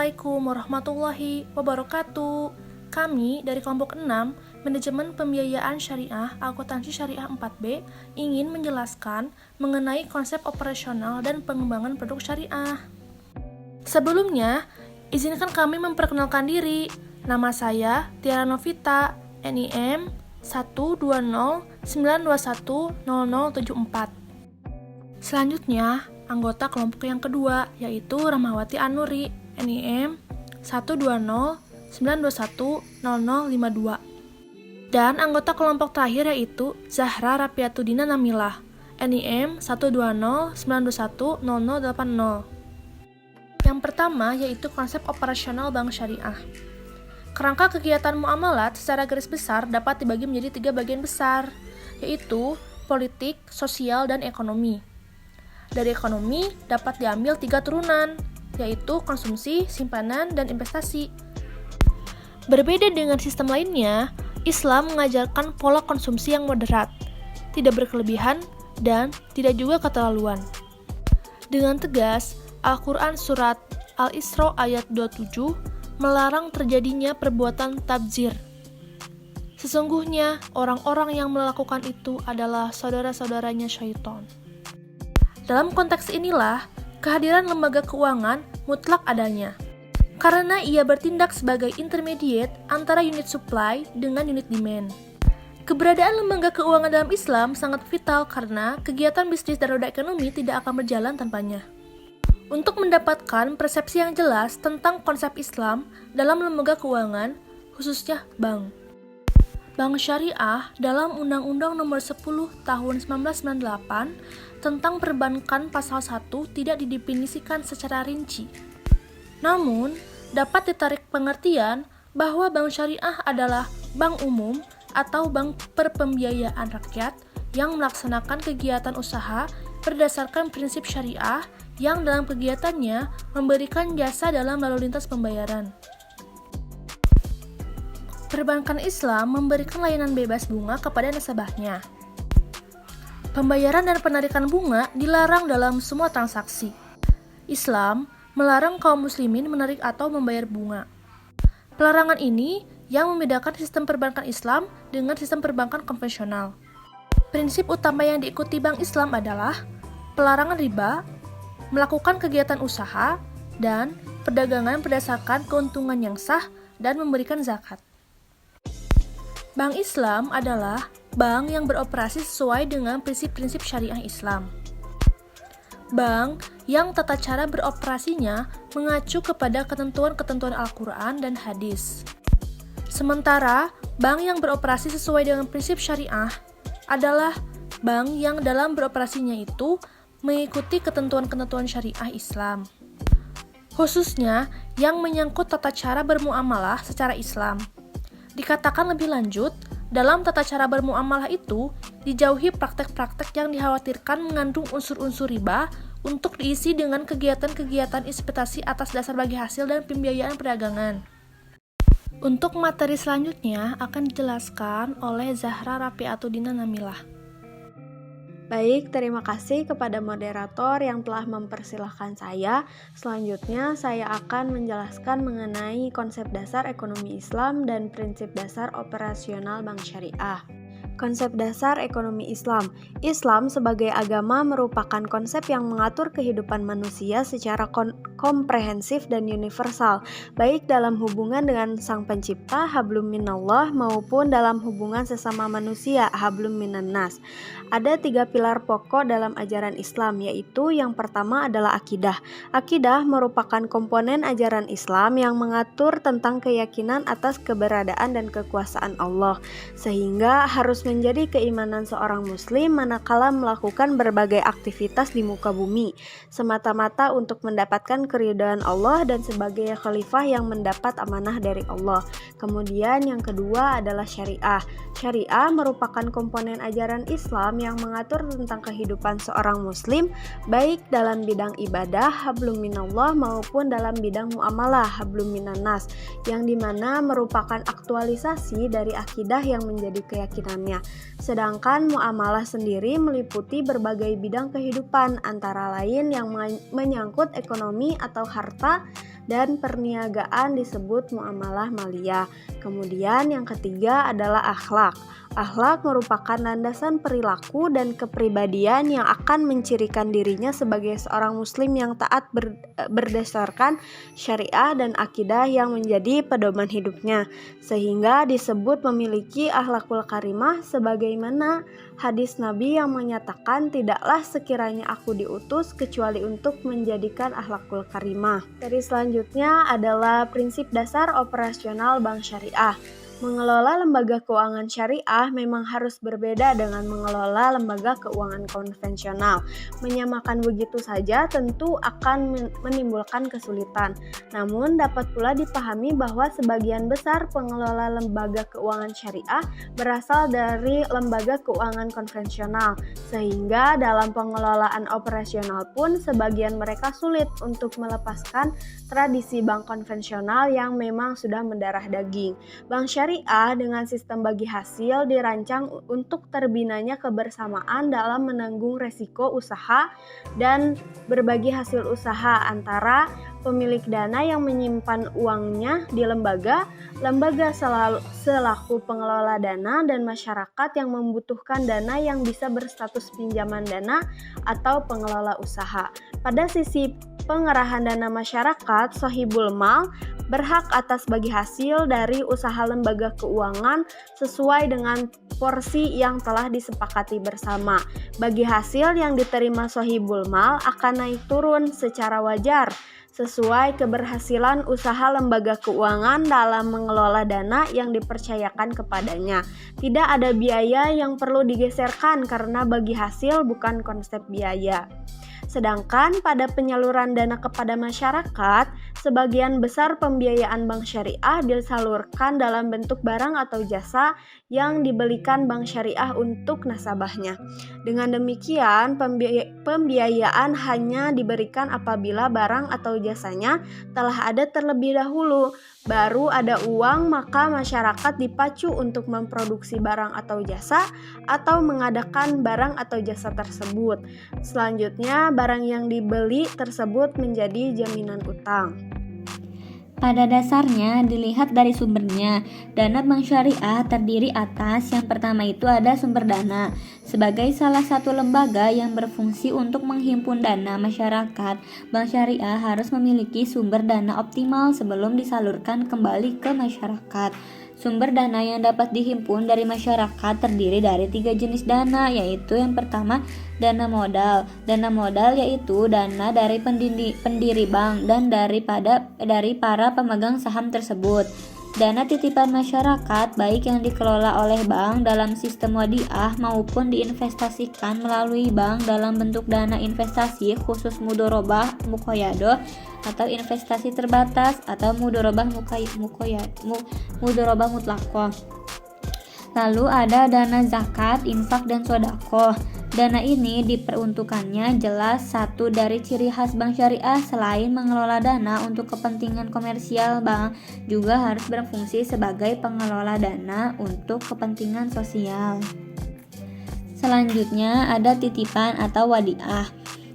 Assalamualaikum warahmatullahi wabarakatuh. Kami dari kelompok 6, Manajemen Pembiayaan Syariah Akuntansi Syariah 4B, ingin menjelaskan mengenai konsep operasional dan pengembangan produk syariah. Sebelumnya, izinkan kami memperkenalkan diri. Nama saya Tiara Novita, NIM 12092100074. Selanjutnya, anggota kelompok yang kedua, yaitu Rahmawati Anuri, NIM 12092100052. Dan anggota kelompok terakhir yaitu Zahra Rapiatudina Namilah, NIM 12092100080. Yang pertama yaitu konsep operasional bank syariah. Kerangka kegiatan muamalat secara garis besar dapat dibagi menjadi 3 bagian besar, yaitu politik, sosial, dan ekonomi. Dari ekonomi dapat diambil 3 turunan, yaitu konsumsi, simpanan, dan investasi. Berbeda dengan sistem lainnya, Islam mengajarkan pola konsumsi yang moderat, tidak berkelebihan, dan tidak juga keterlaluan. Dengan tegas, Al-Quran Surat Al-Isra ayat 27 melarang terjadinya perbuatan tabdzir. Sesungguhnya, orang-orang yang melakukan itu adalah saudara-saudaranya syaitan. Dalam konteks inilah, kehadiran lembaga keuangan mutlak adanya, karena ia bertindak sebagai intermediate antara unit supply dengan unit demand. Keberadaan lembaga keuangan dalam Islam sangat vital karena kegiatan bisnis dan roda ekonomi tidak akan berjalan tanpanya. Untuk mendapatkan persepsi yang jelas tentang konsep Islam dalam lembaga keuangan, khususnya bank. Bank Syariah dalam Undang-Undang Nomor 10 Tahun 1998 tentang Perbankan Pasal 1 tidak didefinisikan secara rinci. Namun, dapat ditarik pengertian bahwa bank syariah adalah bank umum atau bank perpembiayaan rakyat yang melaksanakan kegiatan usaha berdasarkan prinsip syariah yang dalam kegiatannya memberikan jasa dalam lalu lintas pembayaran. Perbankan Islam memberikan layanan bebas bunga kepada nasabahnya. Pembayaran dan penarikan bunga dilarang dalam semua transaksi. Islam melarang kaum muslimin menarik atau membayar bunga. Pelarangan ini yang membedakan sistem perbankan Islam dengan sistem perbankan konvensional. Prinsip utama yang diikuti Bank Islam adalah pelarangan riba, melakukan kegiatan usaha, dan perdagangan berdasarkan keuntungan yang sah dan memberikan zakat. Bank Islam adalah bank yang beroperasi sesuai dengan prinsip-prinsip syariah Islam. Bank yang tata cara beroperasinya mengacu kepada ketentuan-ketentuan Al-Quran dan hadis. Sementara, bank yang beroperasi sesuai dengan prinsip syariah adalah bank yang dalam beroperasinya itu mengikuti ketentuan-ketentuan syariah Islam. Khususnya yang menyangkut tata cara bermuamalah secara Islam. Dikatakan lebih lanjut, dalam tata cara bermuamalah itu, dijauhi praktek-praktek yang dikhawatirkan mengandung unsur-unsur riba untuk diisi dengan kegiatan-kegiatan investasi atas dasar bagi hasil dan pembiayaan perdagangan. Untuk materi selanjutnya akan dijelaskan oleh Zahra Rapiatudina Namilah. Baik, terima kasih kepada moderator yang telah mempersilahkan saya. Selanjutnya, saya akan menjelaskan mengenai konsep dasar ekonomi Islam dan prinsip dasar operasional bank syariah. Konsep dasar ekonomi Islam. Islam sebagai agama merupakan konsep yang mengatur kehidupan manusia secara komprehensif dan universal, baik dalam hubungan dengan Sang Pencipta, hablum minallah, maupun dalam hubungan sesama manusia, hablum minannas. Ada 3 pilar pokok dalam ajaran Islam, yaitu yang pertama adalah akidah. Akidah merupakan komponen ajaran Islam yang mengatur tentang keyakinan atas keberadaan dan kekuasaan Allah, sehingga harus menjadi keimanan seorang muslim manakala melakukan berbagai aktivitas di muka bumi, semata-mata untuk mendapatkan keridhaan Allah dan sebagai khalifah yang mendapat amanah dari Allah. Kemudian yang kedua adalah syariah. Syariah merupakan komponen ajaran Islam yang mengatur tentang kehidupan seorang muslim, baik dalam bidang ibadah, hablum minallah, maupun dalam bidang muamalah, hablum minannas, yang dimana merupakan aktualisasi dari akidah yang menjadi keyakinannya. Sedangkan muamalah sendiri meliputi berbagai bidang kehidupan, antara lain yang menyangkut ekonomi atau harta, dan perniagaan disebut muamalah maliyah. Kemudian yang ketiga adalah akhlak. Akhlak merupakan landasan perilaku dan kepribadian yang akan mencirikan dirinya sebagai seorang muslim yang taat berdasarkan syariah dan akidah yang menjadi pedoman hidupnya, sehingga disebut memiliki akhlakul karimah sebagaimana hadis Nabi yang menyatakan tidaklah sekiranya aku diutus kecuali untuk menjadikan akhlakul karimah. Dari selanjutnya adalah prinsip dasar operasional bank syariah. Mengelola lembaga keuangan syariah memang harus berbeda dengan mengelola lembaga keuangan konvensional. Menyamakan begitu saja tentu akan menimbulkan kesulitan. Namun dapat pula dipahami bahwa sebagian besar pengelola lembaga keuangan syariah berasal dari lembaga keuangan konvensional, sehingga dalam pengelolaan operasional pun sebagian mereka sulit untuk melepaskan tradisi bank konvensional yang memang sudah mendarah daging. Bank syariah dengan sistem bagi hasil dirancang untuk terbinanya kebersamaan dalam menanggung resiko usaha dan berbagi hasil usaha antara pemilik dana yang menyimpan uangnya di lembaga selaku pengelola dana, dan masyarakat yang membutuhkan dana yang bisa berstatus pinjaman dana atau pengelola usaha. Pada sisi pengerahan dana masyarakat, Sohibul Mal berhak atas bagi hasil dari usaha lembaga keuangan sesuai dengan porsi yang telah disepakati bersama. Bagi hasil yang diterima Sohibul Mal akan naik turun secara wajar sesuai keberhasilan usaha lembaga keuangan dalam mengelola dana yang dipercayakan kepadanya. Tidak ada biaya yang perlu digeserkan karena bagi hasil bukan konsep biaya. Sedangkan pada penyaluran dana kepada masyarakat, sebagian besar pembiayaan bank syariah disalurkan dalam bentuk barang atau jasa yang dibelikan bank syariah untuk nasabahnya. Dengan demikian, pembiayaan hanya diberikan apabila barang atau jasanya telah ada terlebih dahulu. Baru ada uang, maka masyarakat dipacu untuk memproduksi barang atau jasa atau mengadakan barang atau jasa tersebut. Selanjutnya, barang yang dibeli tersebut menjadi jaminan utang. Pada dasarnya, dilihat dari sumbernya, dana bank syariah terdiri atas yang pertama itu ada sumber dana. Sebagai salah satu lembaga yang berfungsi untuk menghimpun dana masyarakat, bank syariah harus memiliki sumber dana optimal sebelum disalurkan kembali ke masyarakat. Sumber dana yang dapat dihimpun dari masyarakat terdiri dari 3 jenis dana, yaitu yang pertama dana modal. Dana modal yaitu dana dari pendiri bank dan dari para pemegang saham tersebut. Dana titipan masyarakat baik yang dikelola oleh bank dalam sistem wadiah maupun diinvestasikan melalui bank dalam bentuk dana investasi khusus mudorobah mukoyadoh atau investasi terbatas atau mudorobah mutlakoh. Lalu ada dana zakat, infak, dan sodaqoh. Dana ini diperuntukannya jelas satu dari ciri khas bank syariah selain mengelola dana untuk kepentingan komersial, bank juga harus berfungsi sebagai pengelola dana untuk kepentingan sosial. Selanjutnya ada titipan atau wadiah.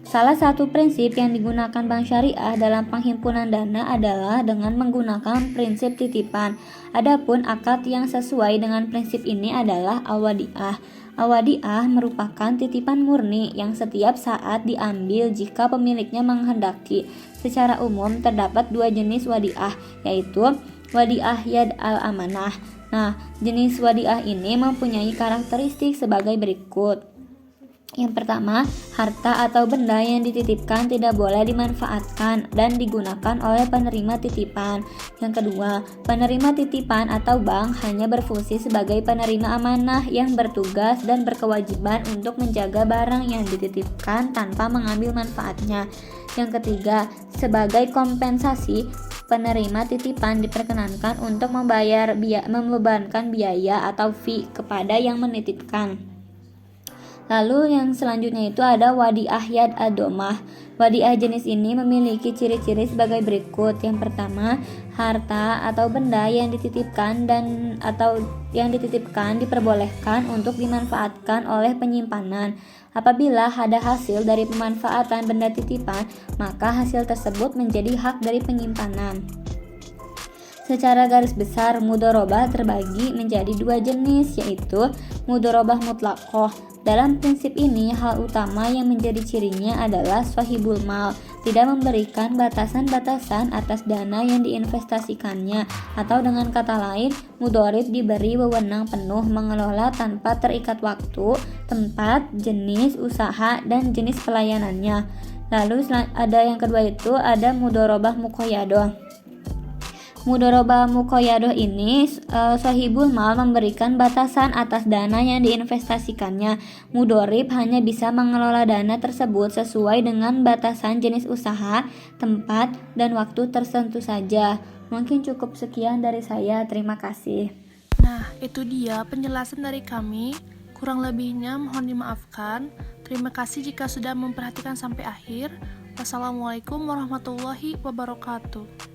Salah satu prinsip yang digunakan bank syariah dalam penghimpunan dana adalah dengan menggunakan prinsip titipan. Adapun akad yang sesuai dengan prinsip ini adalah al-wadiah. Al-wadiah merupakan titipan murni yang setiap saat diambil jika pemiliknya menghendaki. Secara umum terdapat 2 jenis wadiah, yaitu wadiah yad al-amanah. Nah, jenis wadiah ini mempunyai karakteristik sebagai berikut. Yang pertama, harta atau benda yang dititipkan tidak boleh dimanfaatkan dan digunakan oleh penerima titipan. Yang kedua, penerima titipan atau bank hanya berfungsi sebagai penerima amanah yang bertugas dan berkewajiban untuk menjaga barang yang dititipkan tanpa mengambil manfaatnya. Yang ketiga, sebagai kompensasi, penerima titipan diperkenankan untuk membebankan biaya atau fee kepada yang menitipkan. Lalu yang selanjutnya itu ada wadiah yad ad-domah. Wadiah jenis ini memiliki ciri-ciri sebagai berikut. Yang pertama, harta atau benda yang dititipkan diperbolehkan untuk dimanfaatkan oleh penyimpanan. Apabila ada hasil dari pemanfaatan benda titipan, maka hasil tersebut menjadi hak dari penyimpanan. Secara garis besar, mudharabah terbagi menjadi dua jenis, yaitu mudharabah mutlaqah. Dalam prinsip ini, hal utama yang menjadi cirinya adalah shahibul mal, tidak memberikan batasan-batasan atas dana yang diinvestasikannya, atau dengan kata lain, mudharib diberi wewenang penuh mengelola tanpa terikat waktu, tempat, jenis usaha, dan jenis pelayanannya. Lalu ada yang kedua, itu ada mudharabah muqayyadah. Mudharabah muqayyadah ini shahibul mal memberikan batasan atas dana yang diinvestasikannya. Mudharib hanya bisa mengelola dana tersebut sesuai dengan batasan jenis usaha, tempat, dan waktu tertentu saja. Mungkin cukup sekian dari saya. Terima kasih. Nah, itu dia penjelasan dari kami. Kurang lebihnya mohon dimaafkan. Terima kasih jika sudah memperhatikan sampai akhir. Wassalamualaikum warahmatullahi wabarakatuh.